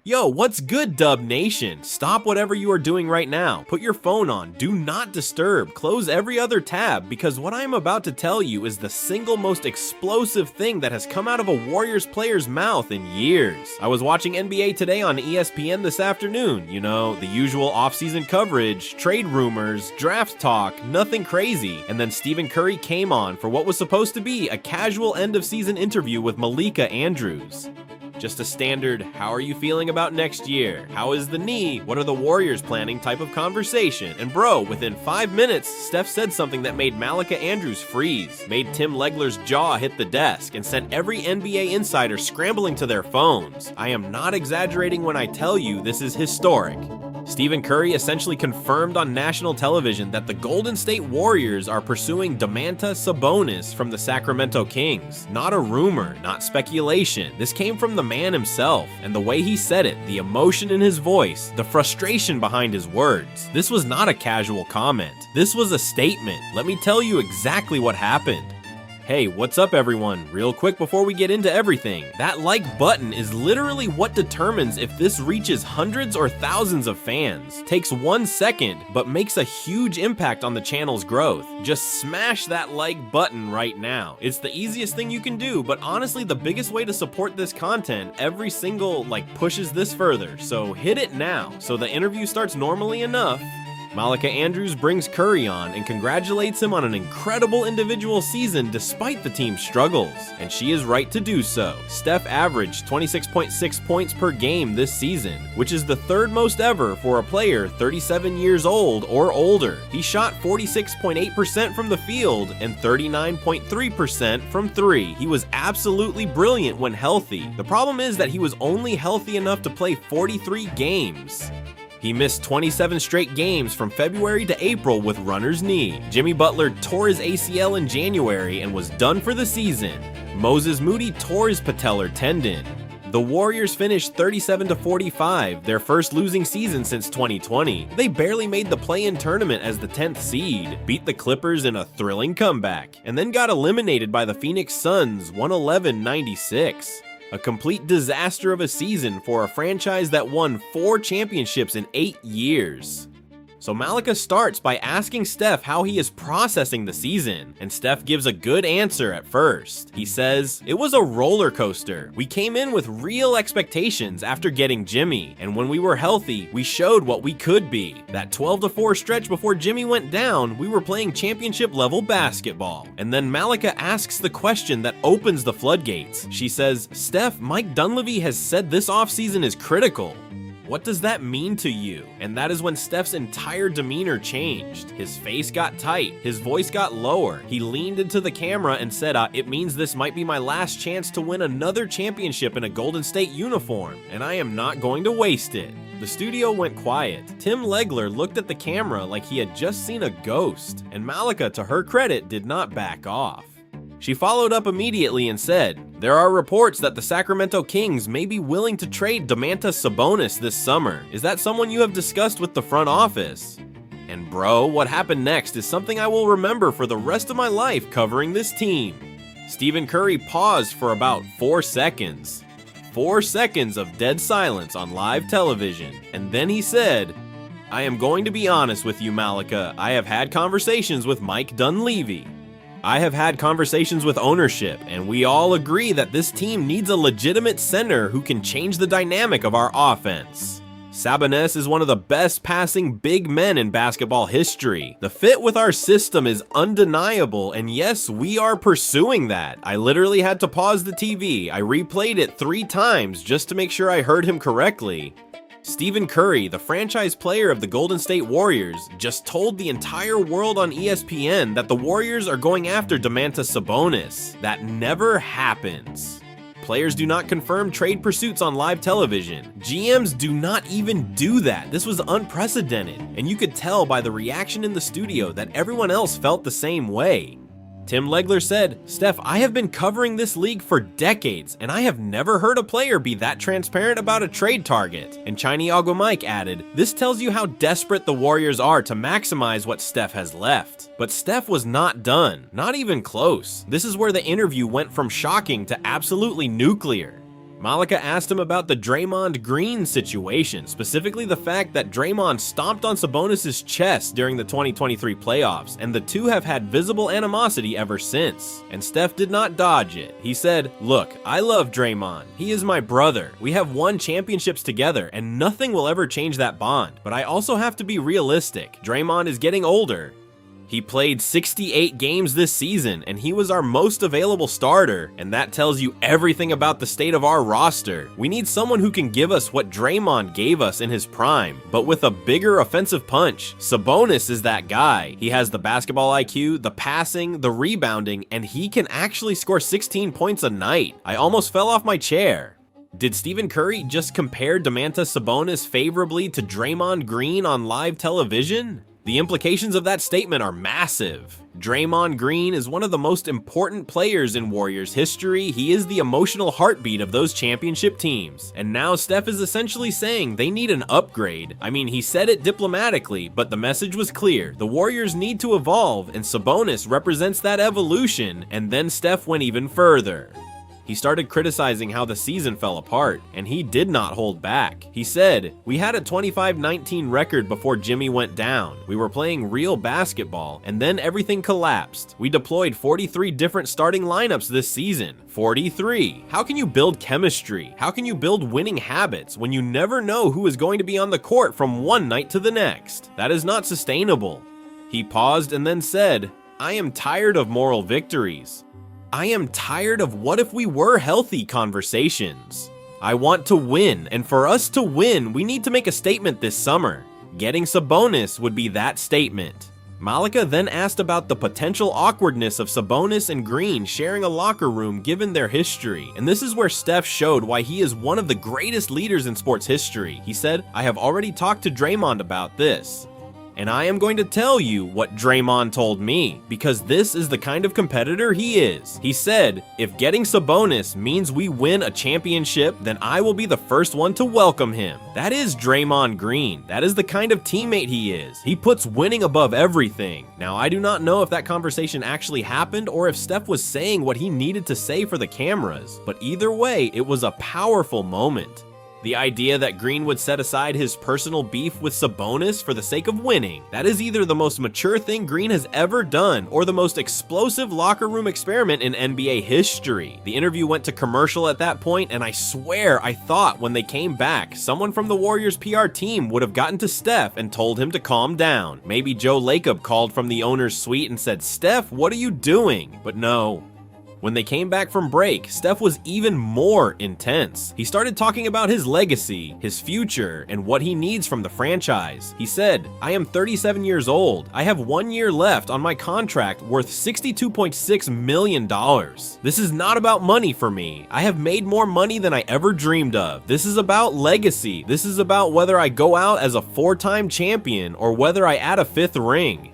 Yo, what's good, Dub Nation? Stop whatever you are doing right now. Put your phone on. Do not disturb. Close every other tab, because what I am about to tell you is the single most explosive thing that has come out of a Warriors player's mouth in years. I was watching NBA Today on ESPN this afternoon. You know, the usual off-season coverage, trade rumors, draft talk, nothing crazy. And then Stephen Curry came on for what was supposed to be a casual end-of-season interview with Malika Andrews. Just a standard, how are you feeling about next year? How is the knee? What are the Warriors planning type of conversation? And bro, within 5 minutes, Steph said something that made Malika Andrews freeze, made Tim Legler's jaw hit the desk, and sent every NBA insider scrambling to their phones. I am not exaggerating when I tell you this is historic. Stephen Curry essentially confirmed on national television that the Golden State Warriors are pursuing Domantas Sabonis from the Sacramento Kings. Not a rumor, not speculation. This came from the man himself, and the way he said it, the emotion in his voice, the frustration behind his words. This was not a casual comment. This was a statement. Let me tell you exactly what happened. Hey, what's up everyone? Real quick before we get into everything, that like button is literally what determines if this reaches hundreds or thousands of fans. Takes 1 second, but makes a huge impact on the channel's growth. Just smash that like button right now. It's the easiest thing you can do, but honestly the biggest way to support this content, every single pushes this further, so hit it now. So the interview starts normally enough. Malika Andrews brings Curry on and congratulates him on an incredible individual season despite the team's struggles, and she is right to do so. Steph averaged 26.6 points per game this season, which is the third most ever for a player 37 years old or older. He shot 46.8% from the field and 39.3% from three. He was absolutely brilliant when healthy. The problem is that he was only healthy enough to play 43 games. He missed 27 straight games from February to April with runner's knee. Jimmy Butler tore his ACL in January and was done for the season. Moses Moody tore his patellar tendon. The Warriors finished 37-45, their first losing season since 2020. They barely made the play-in tournament as the 10th seed, beat the Clippers in a thrilling comeback, and then got eliminated by the Phoenix Suns 111-96. A complete disaster of a season for a franchise that won 4 championships in 8 years. So Malika starts by asking Steph how he is processing the season, and Steph gives a good answer at first. He says, "It was a roller coaster. We came in with real expectations after getting Jimmy, and when we were healthy, we showed what we could be. That 12-4 stretch before Jimmy went down, we were playing championship level basketball." And then Malika asks the question that opens the floodgates. She says, "Steph, Mike Dunleavy has said this offseason is critical. What does that mean to you?" And that is when Steph's entire demeanor changed. His face got tight, his voice got lower. He leaned into the camera and said, "It means this might be my last chance to win another championship in a Golden State uniform, and I am not going to waste it." The studio went quiet. Tim Legler looked at the camera like he had just seen a ghost, and Malika, to her credit, did not back off. She followed up immediately and said, "There are reports that the Sacramento Kings may be willing to trade Domantas Sabonis this summer. Is that someone you have discussed with the front office?" And bro, what happened next is something I will remember for the rest of my life covering this team. Stephen Curry paused for about 4 seconds. 4 seconds of dead silence on live television, and then he said, "I am going to be honest with you, Malika. I have had conversations with Mike Dunleavy. I have had conversations with ownership, and we all agree that this team needs a legitimate center who can change the dynamic of our offense. Sabonis is one of the best passing big men in basketball history. The fit with our system is undeniable, and yes, we are pursuing that." I literally had to pause the TV. I replayed it 3 times just to make sure I heard him correctly. Stephen Curry, the franchise player of the Golden State Warriors, just told the entire world on ESPN that the Warriors are going after Domantas Sabonis. That never happens. Players do not confirm trade pursuits on live television. GMs do not even do that. This was unprecedented, and you could tell by the reaction in the studio that everyone else felt the same way. Tim Legler said, "Steph, I have been covering this league for decades, and I have never heard a player be that transparent about a trade target." And Chiney Ogwumike added, "This tells you how desperate the Warriors are to maximize what Steph has left." But Steph was not done, not even close. This is where the interview went from shocking to absolutely nuclear. Malika asked him about the Draymond Green situation, specifically the fact that Draymond stomped on Sabonis' chest during the 2023 playoffs, and the two have had visible animosity ever since. And Steph did not dodge it. He said, "Look, I love Draymond. He is my brother. We have won championships together, and nothing will ever change that bond. But I also have to be realistic. Draymond is getting older. He played 68 games this season, and he was our most available starter, and that tells you everything about the state of our roster. We need someone who can give us what Draymond gave us in his prime, but with a bigger offensive punch. Sabonis is that guy. He has the basketball IQ, the passing, the rebounding, and he can actually score 16 points a night. I almost fell off my chair." Did Stephen Curry just compare Domantas Sabonis favorably to Draymond Green on live television? The implications of that statement are massive. Draymond Green is one of the most important players in Warriors history. He is the emotional heartbeat of those championship teams. And now Steph is essentially saying they need an upgrade. I mean, he said it diplomatically, but the message was clear. The Warriors need to evolve, and Sabonis represents that evolution, and then Steph went even further. He started criticizing how the season fell apart, and he did not hold back. He said, "We had a 25-19 record before Jimmy went down. We were playing real basketball, and then everything collapsed. We deployed 43 different starting lineups this season. 43. How can you build chemistry? How can you build winning habits when you never know who is going to be on the court from one night to the next? That is not sustainable." He paused and then said, "I am tired of moral victories. I am tired of what if we were healthy conversations. I want to win, and for us to win, we need to make a statement this summer. Getting Sabonis would be that statement." Malika then asked about the potential awkwardness of Sabonis and Green sharing a locker room given their history, and this is where Steph showed why he is one of the greatest leaders in sports history. He said, "I have already talked to Draymond about this. And I am going to tell you what Draymond told me, because this is the kind of competitor he is." He said, "If getting Sabonis means we win a championship, then I will be the first one to welcome him." That is Draymond Green. That is the kind of teammate he is. He puts winning above everything. Now, I do not know if that conversation actually happened or if Steph was saying what he needed to say for the cameras, but either way, it was a powerful moment. The idea that Green would set aside his personal beef with Sabonis for the sake of winning, that is either the most mature thing Green has ever done or the most explosive locker room experiment in NBA history. The interview went to commercial at that point, and I swear I thought when they came back, someone from the Warriors PR team would have gotten to Steph and told him to calm down. Maybe Joe Lacob called from the owner's suite and said, "Steph, what are you doing?" But no. When they came back from break, Steph was even more intense. He started talking about his legacy, his future, and what he needs from the franchise. He said, "I am 37 years old. I have 1 year left on my contract worth $62.6 million. This is not about money for me. I have made more money than I ever dreamed of. This is about legacy. This is about whether I go out as a 4-time champion or whether I add a 5th ring.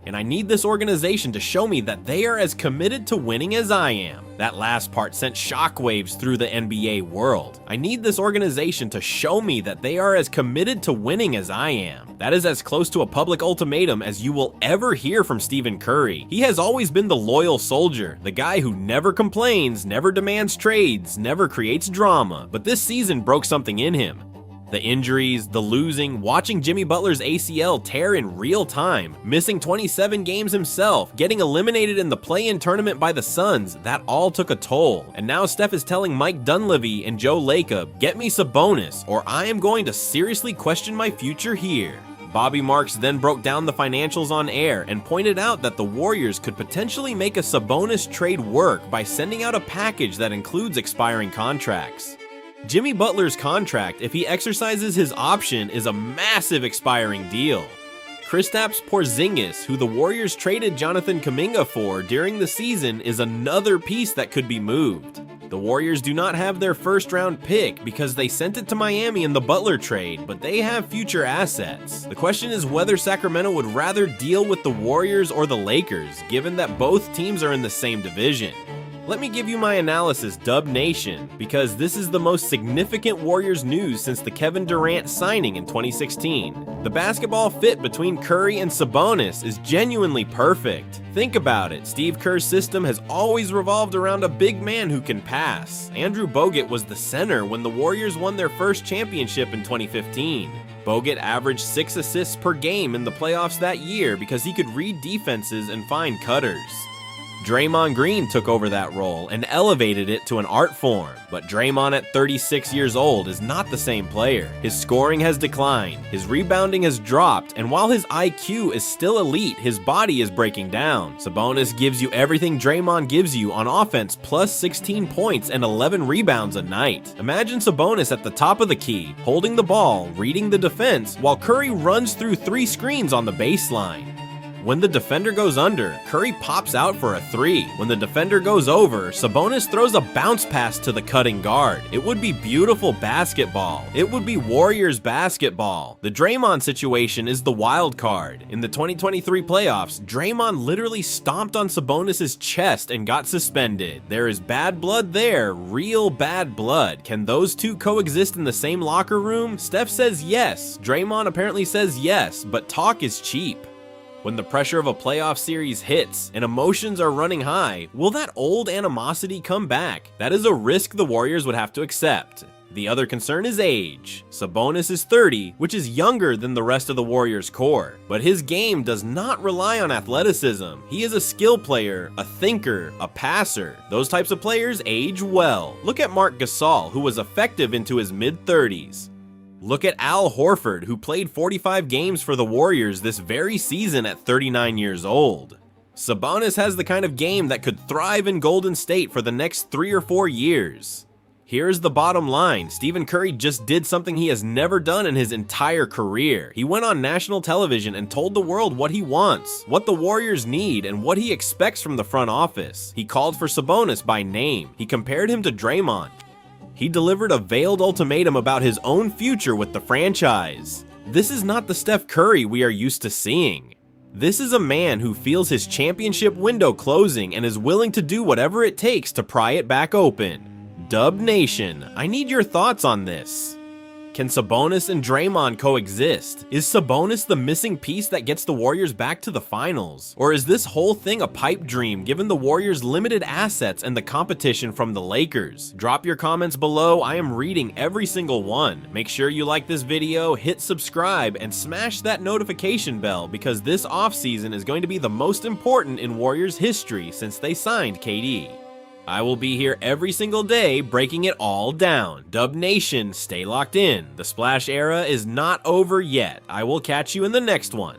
And I need this organization to show me that they are as committed to winning as I am." That last part sent shockwaves through the NBA world. I need this organization to show me that they are as committed to winning as I am. That is as close to a public ultimatum as you will ever hear from Stephen Curry. He has always been the loyal soldier, the guy who never complains, never demands trades, never creates drama. But this season broke something in him. The injuries, the losing, watching Jimmy Butler's ACL tear in real time, missing 27 games himself, getting eliminated in the play-in tournament by the Suns, that all took a toll. And now Steph is telling Mike Dunleavy and Joe Lacob, "Get me Sabonis, or I am going to seriously question my future here." Bobby Marks then broke down the financials on air and pointed out that the Warriors could potentially make a Sabonis trade work by sending out a package that includes expiring contracts. Jimmy Butler's contract, if he exercises his option, is a massive expiring deal. Kristaps Porzingis, who the Warriors traded Jonathan Kuminga for during the season, is another piece that could be moved. The Warriors do not have their first-round pick because they sent it to Miami in the Butler trade, but they have future assets. The question is whether Sacramento would rather deal with the Warriors or the Lakers, given that both teams are in the same division. Let me give you my analysis, Dub Nation, because this is the most significant Warriors news since the Kevin Durant signing in 2016. The basketball fit between Curry and Sabonis is genuinely perfect. Think about it, Steve Kerr's system has always revolved around a big man who can pass. Andrew Bogut was the center when the Warriors won their first championship in 2015. Bogut averaged 6 assists per game in the playoffs that year because he could read defenses and find cutters. Draymond Green took over that role and elevated it to an art form, but Draymond at 36 years old is not the same player. His scoring has declined, his rebounding has dropped, and while his IQ is still elite, his body is breaking down. Sabonis gives you everything Draymond gives you on offense, plus 16 points and 11 rebounds a night. Imagine Sabonis at the top of the key, holding the ball, reading the defense, while Curry runs through 3 screens on the baseline. When the defender goes under, Curry pops out for a 3. When the defender goes over, Sabonis throws a bounce pass to the cutting guard. It would be beautiful basketball. It would be Warriors basketball. The Draymond situation is the wild card. In the 2023 playoffs, Draymond literally stomped on Sabonis' chest and got suspended. There is bad blood there, real bad blood. Can those two coexist in the same locker room? Steph says yes. Draymond apparently says yes, but talk is cheap. When the pressure of a playoff series hits and emotions are running high, will that old animosity come back? That is a risk the Warriors would have to accept. The other concern is age. Sabonis is 30, which is younger than the rest of the Warriors core, but his game does not rely on athleticism. He is a skill player, a thinker, a passer. Those types of players age well. Look at Marc Gasol, who was effective into his mid-30s. Look at Al Horford, who played 45 games for the Warriors this very season at 39 years old. Sabonis has the kind of game that could thrive in Golden State for the next 3 or 4 years. Here's the bottom line, Stephen Curry just did something he has never done in his entire career. He went on national television and told the world what he wants, what the Warriors need, and what he expects from the front office. He called for Sabonis by name. He compared him to Draymond. He delivered a veiled ultimatum about his own future with the franchise. This is not the Steph Curry we are used to seeing. This is a man who feels his championship window closing and is willing to do whatever it takes to pry it back open. Dub Nation, I need your thoughts on this. Can Sabonis and Draymond coexist? Is Sabonis the missing piece that gets the Warriors back to the finals? Or is this whole thing a pipe dream given the Warriors' limited assets and the competition from the Lakers? Drop your comments below, I am reading every single one. Make sure you like this video, hit subscribe, and smash that notification bell because this offseason is going to be the most important in Warriors history since they signed KD. I will be here every single day breaking it all down. Dub Nation, stay locked in. The Splash era is not over yet. I will catch you in the next one.